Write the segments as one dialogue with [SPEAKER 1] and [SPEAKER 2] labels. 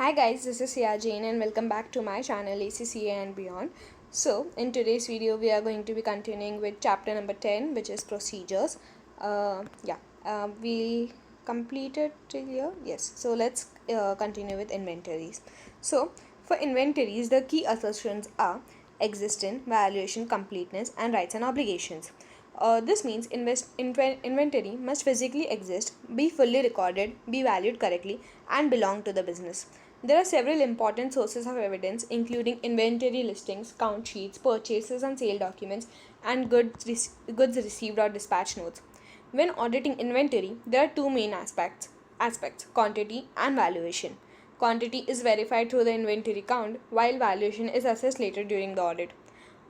[SPEAKER 1] Hi guys, this is Sia Jane and welcome back to my channel ACCA and beyond. So in today's video we are going to be continuing with chapter number 10, which is procedures. We completed till here. Yes, so let's continue with inventories. So for inventories, the key assertions are existence, valuation, completeness and rights and obligations. This means inventory must physically exist, be fully recorded, be valued correctly, and belong to the business. There are several important sources of evidence, including inventory listings, count sheets, purchases and sale documents, and goods received or dispatch notes. When auditing inventory, there are two main aspects quantity and valuation. Quantity is verified through the inventory count, while valuation is assessed later during the audit.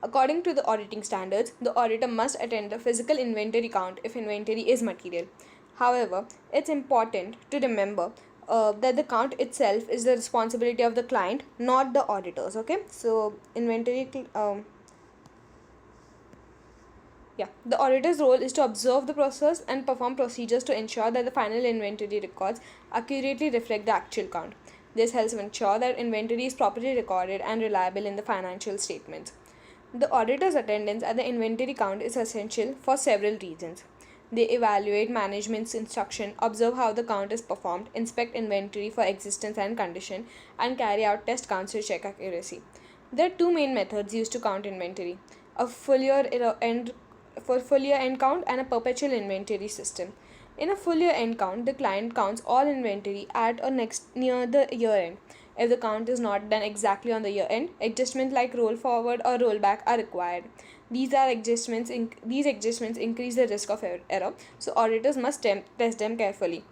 [SPEAKER 1] According to the auditing standards, the auditor must attend the physical inventory count if inventory is material. However, it's important to remember that the count itself is the responsibility of the client, not the auditors. Okay, so the auditor's role is to observe the process and perform procedures to ensure that the final inventory records accurately reflect the actual count. This helps ensure that inventory is properly recorded and reliable in the financial statements. The auditor's attendance at the inventory count is essential for several reasons. They evaluate management's instruction, observe how the count is performed, inspect inventory for existence and condition, and carry out test counts to check accuracy. There are two main methods used to count inventory: a full year end count and a perpetual inventory system. In a full year end count, the client counts all inventory at or near the year end. If the count is not done exactly on the year end, adjustments like roll forward or roll back are required. These adjustments increase the risk of error, so auditors must test them carefully.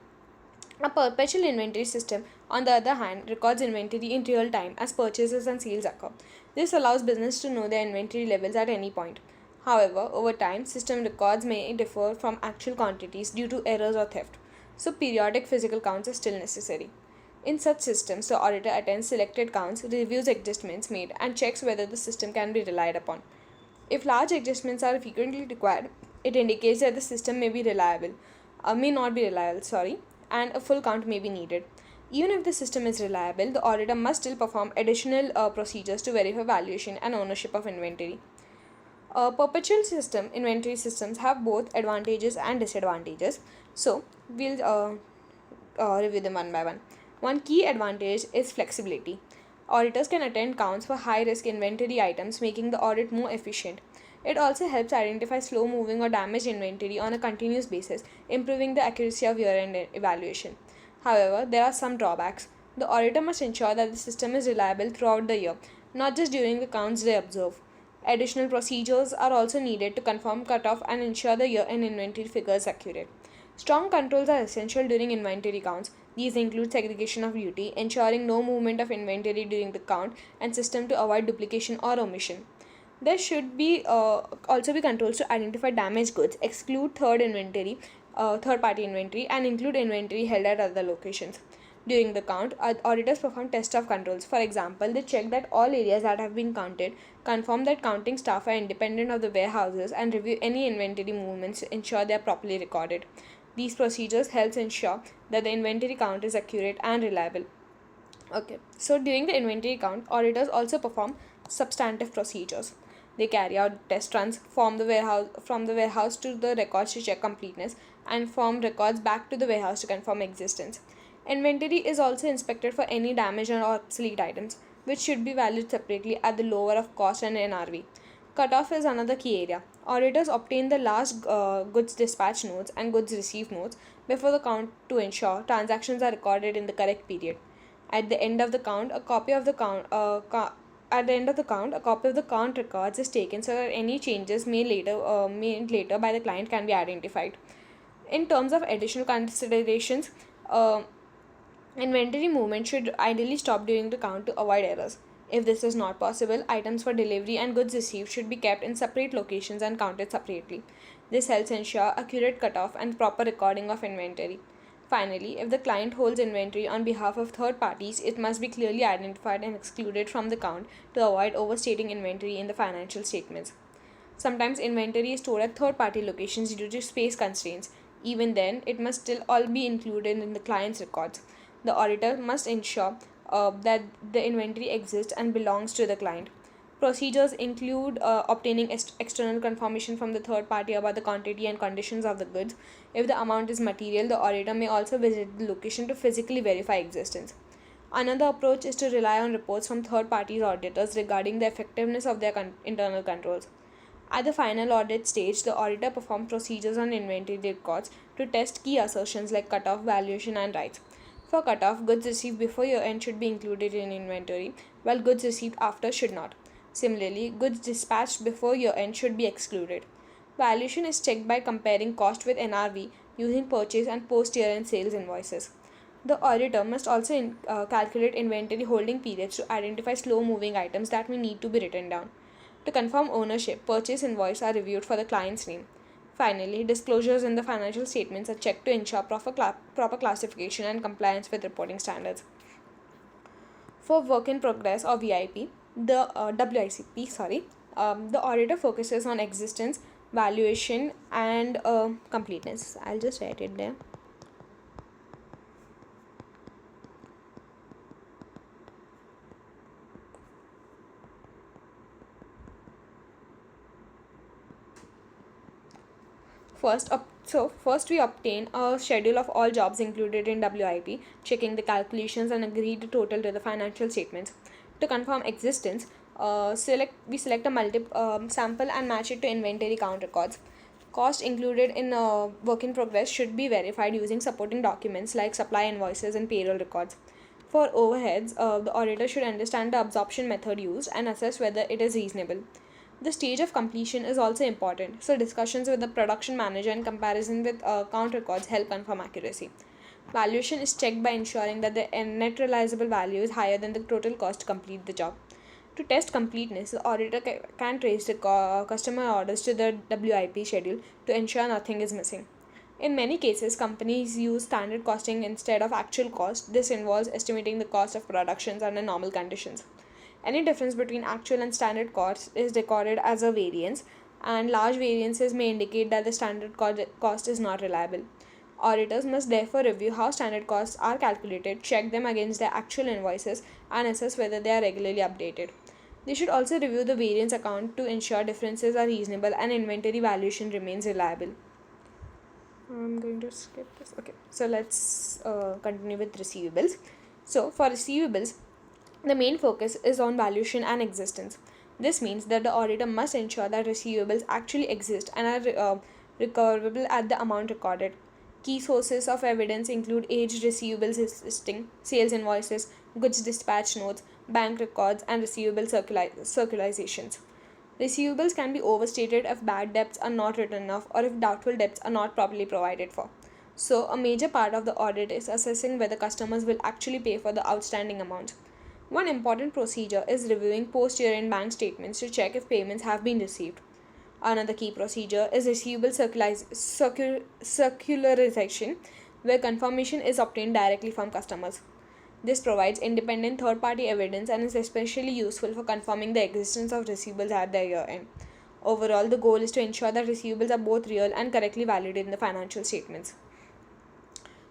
[SPEAKER 1] A perpetual inventory system, on the other hand, records inventory in real time as purchases and sales occur. This allows business to know their inventory levels at any point. However, over time, system records may differ from actual quantities due to errors or theft, so periodic physical counts are still necessary. In such systems, the auditor attends selected counts, reviews adjustments made, and checks whether the system can be relied upon. If large adjustments are frequently required, it indicates that the system may not be reliable, and a full count may be needed. Even if the system is reliable, the auditor must still perform additional procedures to verify valuation and ownership of inventory. Perpetual inventory systems have both advantages and disadvantages. So we'll review them one by one. One key advantage is flexibility. Auditors can attend counts for high risk inventory items, making the audit more efficient. It also helps identify slow moving or damaged inventory on a continuous basis, improving the accuracy of year end evaluation. However, there are some drawbacks. The auditor must ensure that the system is reliable throughout the year, not just during the counts they observe. Additional procedures are also needed to confirm cutoff and ensure the year-end inventory figures accurate. Strong controls are essential during inventory counts. These include segregation of duty, ensuring no movement of inventory during the count, and system to avoid duplication or omission. There should be also be controls to identify damaged goods, exclude third-party inventory, and include inventory held at other locations. During the count, auditors perform tests of controls. For example, they check that all areas that have been counted, confirm that counting staff are independent of the warehouses, and review any inventory movements to ensure they are properly recorded. These procedures help ensure that the inventory count is accurate and reliable. Okay, so during the inventory count, auditors also perform substantive procedures. They carry out test runs from the warehouse to the records to check completeness, and from records back to the warehouse to confirm existence. Inventory is also inspected for any damaged or obsolete items, which should be valued separately at the lower of cost and NRV. Cutoff is another key area. Auditors obtain the last goods dispatch notes and goods received notes before the count to ensure transactions are recorded in the correct period. At the end of the count, a copy of the count records is taken so that any changes made later by the client can be identified. In terms of additional considerations, inventory movement should ideally stop during the count to avoid errors. If this is not possible, items for delivery and goods received should be kept in separate locations and counted separately. This helps ensure accurate cutoff and proper recording of inventory. Finally, if the client holds inventory on behalf of third parties, it must be clearly identified and excluded from the count to avoid overstating inventory in the financial statements. Sometimes inventory is stored at third party locations due to space constraints. Even then, it must still all be included in the client's records. The auditor must ensure that the inventory exists and belongs to the client. Procedures include obtaining external confirmation from the third party about the quantity and conditions of the goods. If the amount is material, the auditor may also visit the location to physically verify existence. Another approach is to rely on reports from third party auditors regarding the effectiveness of their internal controls. At the final audit stage, the auditor performs procedures on inventory records to test key assertions like cutoff, valuation, and rights. For cutoff, goods received before year end should be included in inventory, while goods received after should not. Similarly, goods dispatched before year end should be excluded. Valuation is checked by comparing cost with NRV using purchase and post year end sales invoices. The auditor must also calculate inventory holding periods to identify slow moving items that may need to be written down. To confirm ownership, purchase invoices are reviewed for the client's name. Finally, disclosures in the financial statements are checked to ensure proper classification and compliance with reporting standards. For work in progress or VIP, the the auditor focuses on existence, valuation, and completeness. I'll just write it there. First we obtain a schedule of all jobs included in WIP, checking the calculations and agreed total to the financial statements. To confirm existence, we select a sample and match it to inventory count records. Cost included in work in progress should be verified using supporting documents like supply invoices and payroll records. For overheads, the auditor should understand the absorption method used and assess whether it is reasonable. The stage of completion is also important, so discussions with the production manager and comparison with count records help confirm accuracy. Valuation is checked by ensuring that the net realizable value is higher than the total cost to complete the job. To test completeness, the auditor can trace the customer orders to the WIP schedule to ensure nothing is missing. In many cases, companies use standard costing instead of actual cost. This involves estimating the cost of productions under normal conditions. Any difference between actual and standard cost is recorded as a variance, and large variances may indicate that the standard cost is not reliable. Auditors must therefore review how standard costs are calculated, check them against their actual invoices, and assess whether they are regularly updated. They should also review the variance account to ensure differences are reasonable and inventory valuation remains reliable. I'm going to skip this. Okay, so let's continue with receivables. So, for receivables, the main focus is on valuation and existence. This means that the auditor must ensure that receivables actually exist and are recoverable at the amount recorded. Key sources of evidence include aged receivables listing, sales invoices, goods dispatch notes, bank records, and receivable circulations. Receivables can be overstated if bad debts are not written off or if doubtful debts are not properly provided for. So, a major part of the audit is assessing whether customers will actually pay for the outstanding amounts. One important procedure is reviewing post-year-end bank statements to check if payments have been received. Another key procedure is receivable circularization, where confirmation is obtained directly from customers. This provides independent third-party evidence and is especially useful for confirming the existence of receivables at their year-end. Overall, the goal is to ensure that receivables are both real and correctly validated in the financial statements.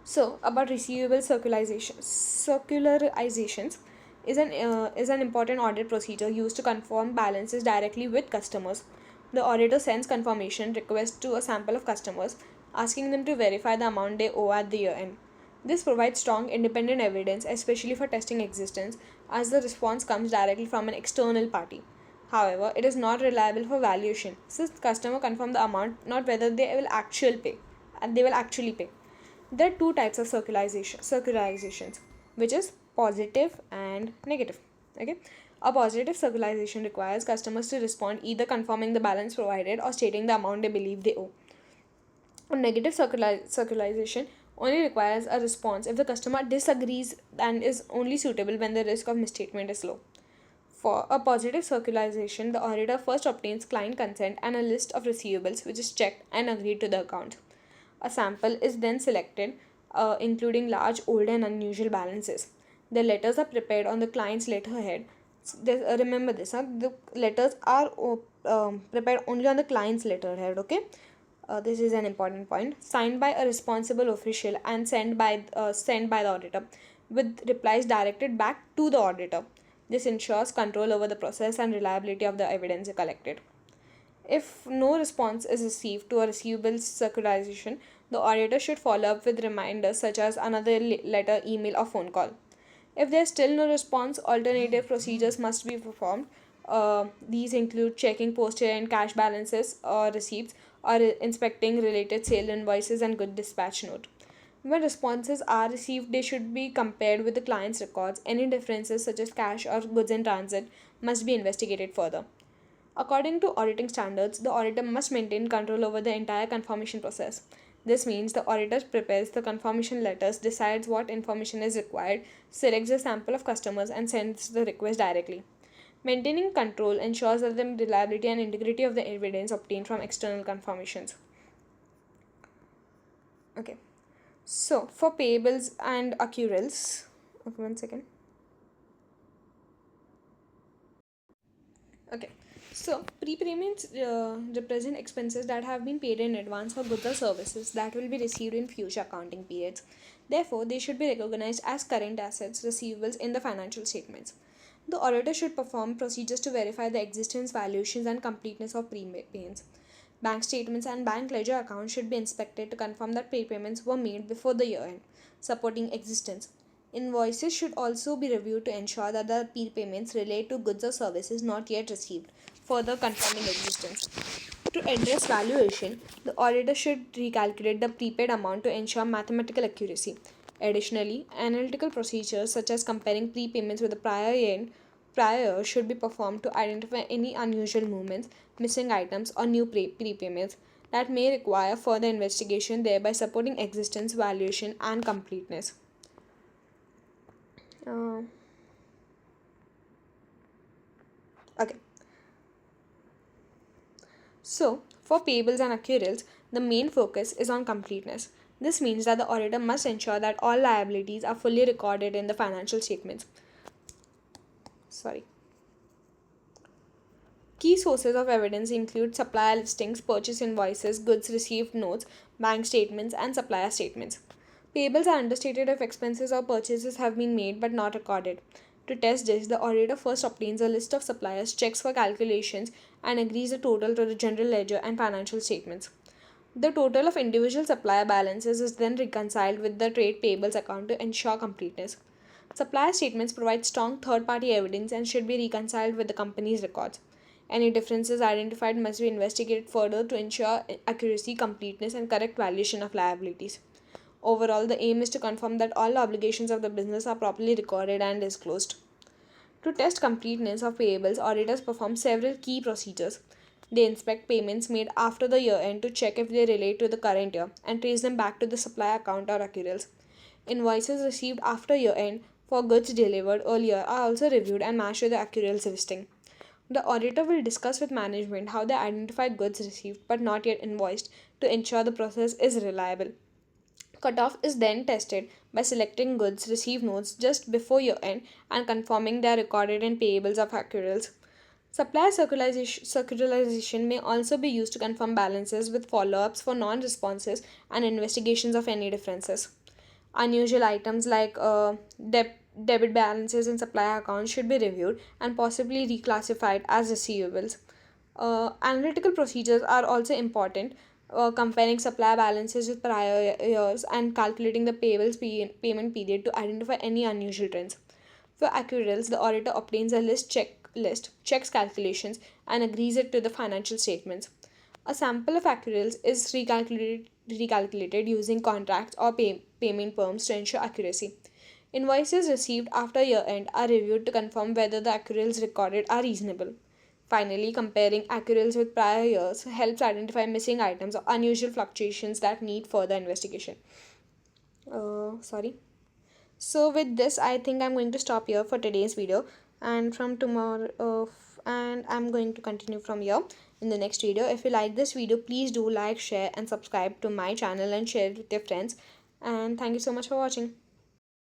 [SPEAKER 1] So, about receivable circularizations is an important audit procedure used to confirm balances directly with customers. The auditor sends confirmation requests to a sample of customers, asking them to verify the amount they owe at the year end. This provides strong independent evidence, especially for testing existence, as the response comes directly from an external party. However, it is not reliable for valuation, since customer confirm the amount, not whether they will actually pay. There are two types of circularizations, which is positive and negative. Okay, a positive circularization requires customers to respond either confirming the balance provided or stating the amount they believe they owe. A negative circularization only requires a response if the customer disagrees and is only suitable when the risk of misstatement is low. For a positive circularization, the auditor first obtains client consent and a list of receivables which is checked and agreed to the account. A sample is then selected, including large, old, and unusual balances. The letters are prepared on the client's letterhead. Remember this, the letters are prepared only on the client's letterhead, okay? This is an important point. Signed by a responsible official and sent by the auditor. with replies directed back to the auditor. This ensures control over the process and reliability of the evidence collected. If no response is received to a receivables circularization, the auditor should follow up with reminders such as another letter, email, or phone call. If there is still no response, alternative procedures must be performed. These include checking postal and cash balances or receipts, or inspecting related sale invoices and good dispatch note. When responses are received, they should be compared with the client's records. Any differences, such as cash or goods in transit, must be investigated further. According to auditing standards, the auditor must maintain control over the entire confirmation process. This means the auditor prepares the confirmation letters, decides what information is required, selects a sample of customers, and sends the request directly. Maintaining control ensures that the reliability and integrity of the evidence obtained from external confirmations. Okay, so for payables and accruals, okay, one second. Okay, so prepayments represent expenses that have been paid in advance for goods or services that will be received in future accounting periods. Therefore, they should be recognized as current assets receivables in the financial statements. The auditor should perform procedures to verify the existence, valuations, and completeness of prepayments. Bank statements and bank ledger accounts should be inspected to confirm that prepayments were made before the year end, supporting existence. Invoices should also be reviewed to ensure that the prepayments relate to goods or services not yet received, further confirming existence. To address valuation, the auditor should recalculate the prepaid amount to ensure mathematical accuracy. Additionally, analytical procedures such as comparing prepayments with the prior should be performed to identify any unusual movements, missing items, or new prepayments that may require further investigation, thereby supporting existence, valuation, and completeness. Uh, okay. So, for payables and accruals, the main focus is on completeness. This means that the auditor must ensure that all liabilities are fully recorded in the financial statements. Sorry. Key sources of evidence include supplier listings, purchase invoices, goods received notes, bank statements, and supplier statements. Payables are understated if expenses or purchases have been made but not recorded. To test this, the auditor first obtains a list of suppliers, checks for calculations, and agrees the total to the general ledger and financial statements. The total of individual supplier balances is then reconciled with the trade payables account to ensure completeness. Supplier statements provide strong third party evidence and should be reconciled with the company's records. Any differences identified must be investigated further to ensure accuracy, completeness, and correct valuation of liabilities. Overall, the aim is to confirm that all obligations of the business are properly recorded and disclosed. To test completeness of payables, auditors perform several key procedures. They inspect payments made after the year end to check if they relate to the current year and trace them back to the supply account or accruals. Invoices received after year end for goods delivered earlier are also reviewed and matched with the accruals listing. The auditor will discuss with management how they identify goods received but not yet invoiced to ensure the process is reliable. Cutoff is then tested by selecting goods received notes just before year end and confirming they are recorded in payables of accruals. Supplier circularization may also be used to confirm balances with follow ups for non responses and investigations of any differences. Unusual items like debit balances in supplier accounts should be reviewed and possibly reclassified as receivables. Analytical procedures are also important, comparing supplier balances with prior years and calculating the payment period to identify any unusual trends. For accruals, the auditor obtains a list, checks calculations, and agrees it to the financial statements. A sample of accruals is recalculated using contracts or payment terms to ensure accuracy. Invoices received after year end are reviewed to confirm whether the accruals recorded are reasonable. Finally, comparing accruals with prior years helps identify missing items or unusual fluctuations that need further investigation. Sorry. So with this, I think I'm going to stop here for today's video, and from tomorrow, and I'm going to continue from here in the next video. If you like this video, please do like, share, and subscribe to my channel and share it with your friends. And thank you so much for watching.